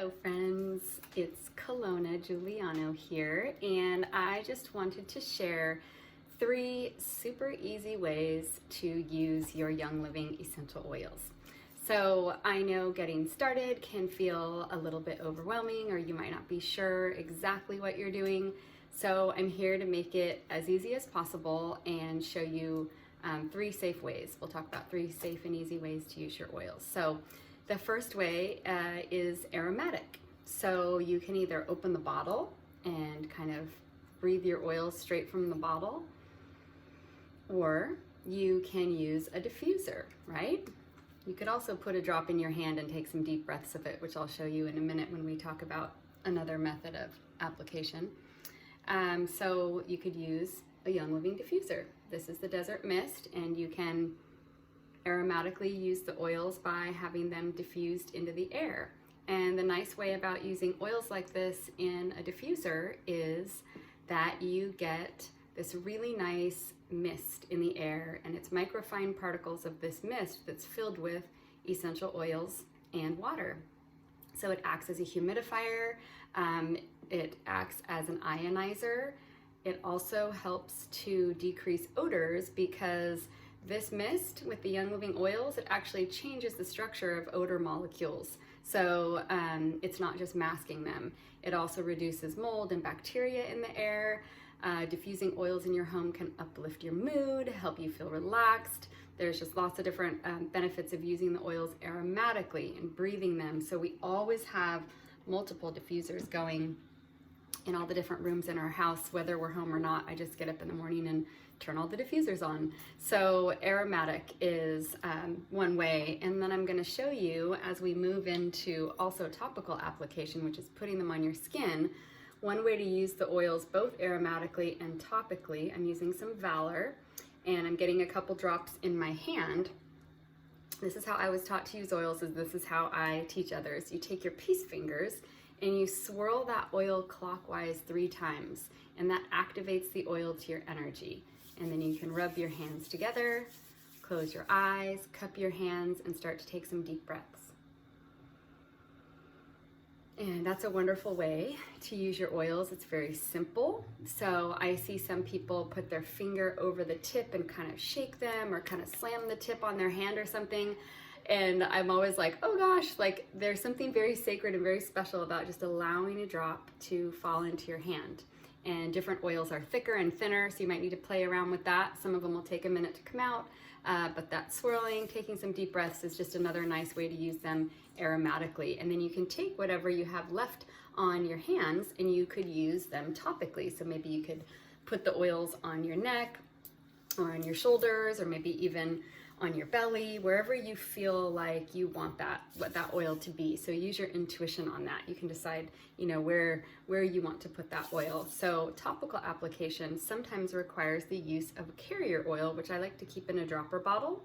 Hello friends, it's Kelowna Giuliano here, and I just wanted to share 3 super easy ways to use your Young Living essential oils. So I know getting started can feel a little bit overwhelming, or you might not be sure exactly what you're doing. So I'm here to make it as easy as possible and show you 3 safe ways. We'll talk about 3 safe and easy ways to use your oils. So the first way is aromatic. So you can either open the bottle and kind of breathe your oils straight from the bottle, or you can use a diffuser, right? You could also put a drop in your hand and take some deep breaths of it, which I'll show you in a minute when we talk about another method of application. So you could use a Young Living diffuser. This is the Desert Mist, and you can aromatically use the oils by having them diffused into the air. And the nice way about using oils like this in a diffuser is that you get this really nice mist in the air, and it's microfine particles of this mist that's filled with essential oils and water. So it acts as a humidifier, it acts as an ionizer. It also helps to decrease odors, because this mist with the Young Living oils, it actually changes the structure of odor molecules. So it's not just masking them. It also reduces mold and bacteria in the air. Diffusing oils in your home can uplift your mood, help you feel relaxed. There's just lots of different benefits of using the oils aromatically and breathing them. So we always have multiple diffusers going in all the different rooms in our house, whether we're home or not. I just get up in the morning and turn all the diffusers on. So aromatic is one way, and then I'm going to show you, as we move into also topical application, which is putting them on your skin, one way to use the oils both aromatically and topically. I'm using some Valor, and I'm getting a couple drops in my hand. This is how I was taught to use oils, this is how I teach others. You take your peace fingers and you swirl that oil clockwise 3 times, and that activates the oil to your energy. And then you can rub your hands together, close your eyes, cup your hands, and start to take some deep breaths. And that's a wonderful way to use your oils. It's very simple. So I see some people put their finger over the tip and kind of shake them, or kind of slam the tip on their hand or something. And I'm always like, oh gosh, like there's something very sacred and very special about just allowing a drop to fall into your hand. And different oils are thicker and thinner, so you might need to play around with that. Some of them will take a minute to come out, but that swirling, taking some deep breaths is just another nice way to use them aromatically. And then you can take whatever you have left on your hands and you could use them topically. So maybe you could put the oils on your neck or on your shoulders, or maybe even on your belly, wherever you feel like you want what that oil to be. So use your intuition on that. You can decide, where you want to put that oil. So topical application sometimes requires the use of a carrier oil, which I like to keep in a dropper bottle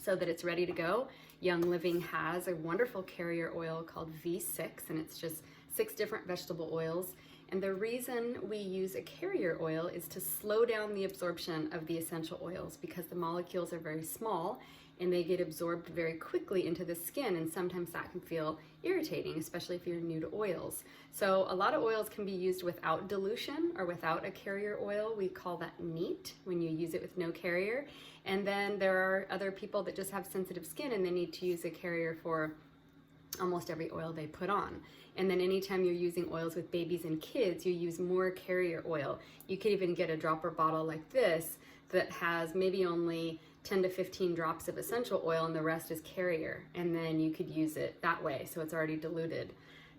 so that it's ready to go. Young Living has a wonderful carrier oil called V6, and it's just 6 different vegetable oils. And the reason we use a carrier oil is to slow down the absorption of the essential oils, because the molecules are very small and they get absorbed very quickly into the skin, and sometimes that can feel irritating, especially if you're new to oils. So a lot of oils can be used without dilution or without a carrier oil. We call that neat when you use it with no carrier. And then there are other people that just have sensitive skin and they need to use a carrier for almost every oil they put on. And then anytime you're using oils with babies and kids, you use more carrier oil. You could even get a dropper bottle like this that has maybe only 10 to 15 drops of essential oil, and the rest is carrier. And then you could use it that way, so it's already diluted.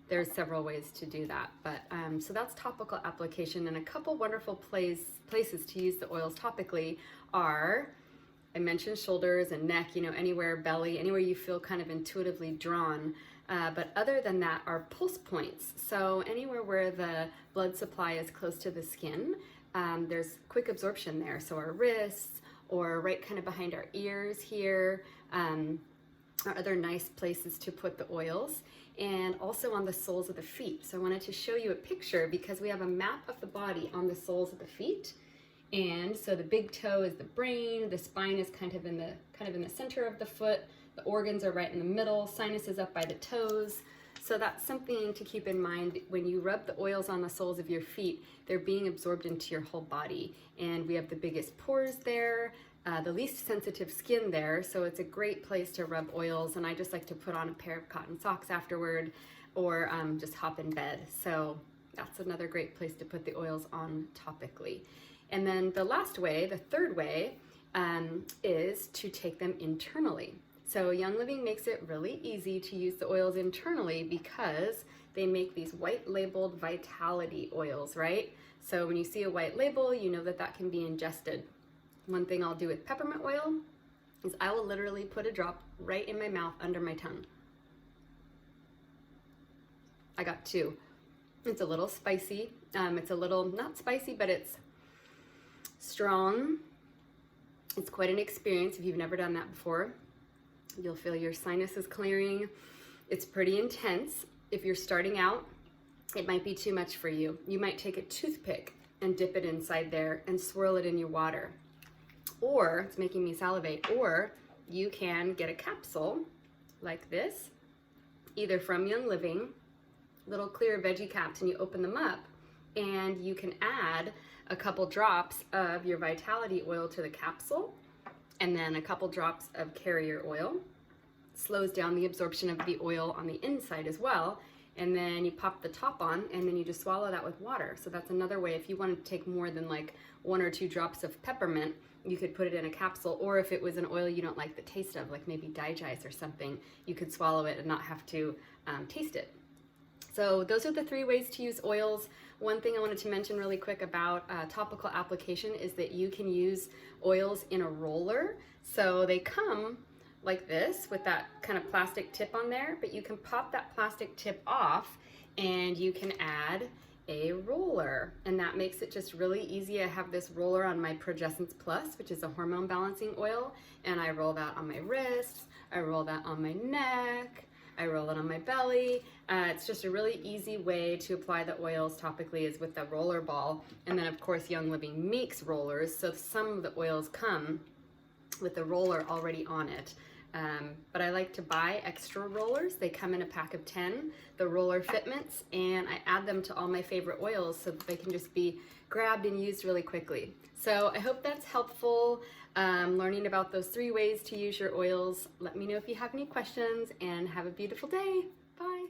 There's several ways to do that. But so that's topical application. And a couple wonderful places to use the oils topically are, I mentioned shoulders and neck, anywhere, belly, anywhere you feel kind of intuitively drawn. But other than that are pulse points. So anywhere where the blood supply is close to the skin, there's quick absorption there. So our wrists, or right kind of behind our ears here, are other nice places to put the oils. And also on the soles of the feet. So I wanted to show you a picture, because we have a map of the body on the soles of the feet. And so the big toe is the brain, the spine is kind of in the center of the foot, the organs are right in the middle, sinus is up by the toes. So that's something to keep in mind. When you rub the oils on the soles of your feet, they're being absorbed into your whole body. And we have the biggest pores there, the least sensitive skin there, so it's a great place to rub oils. And I just like to put on a pair of cotton socks afterward, or just hop in bed. So that's another great place to put the oils on topically. And then the last way, the third way, is to take them internally. So Young Living makes it really easy to use the oils internally because they make these white labeled vitality oils, right? So when you see a white label, you know that that can be ingested. One thing I'll do with peppermint oil is I will literally put a drop right in my mouth under my tongue. I got two. It's a little spicy. It's a little, not spicy, but it's strong. It's quite an experience if you've never done that before. You'll feel your sinuses clearing. It's pretty intense. If you're starting out, it might be too much for you. You might take a toothpick and dip it inside there and swirl it in your water. Or, it's making me salivate, or you can get a capsule like this, either from Young Living, little clear veggie caps, and you open them up and you can add a couple drops of your vitality oil to the capsule and then a couple drops of carrier oil. Slows down the absorption of the oil on the inside as well. And then you pop the top on and then you just swallow that with water. So that's another way. If you want to take more than like 1 or 2 drops of peppermint, you could put it in a capsule, or if it was an oil you don't like the taste of, like maybe digest or something, you could swallow it and not have to taste it. So those are the 3 ways to use oils. One thing I wanted to mention really quick about topical application is that you can use oils in a roller. So they come like this with that kind of plastic tip on there, but you can pop that plastic tip off and you can add a roller, and that makes it just really easy. I have this roller on my Progessence Plus, which is a hormone balancing oil, and I roll that on my wrists, I roll that on my neck, I roll it on my belly. It's just a really easy way to apply the oils topically is with the roller ball. And then of course Young Living makes rollers, so some of the oils come with the roller already on it. But I like to buy extra rollers. They come in a pack of 10, the roller fitments, and I add them to all my favorite oils so that they can just be grabbed and used really quickly. So I hope that's helpful, learning about those 3 ways to use your oils. Let me know if you have any questions, and have a beautiful day. Bye.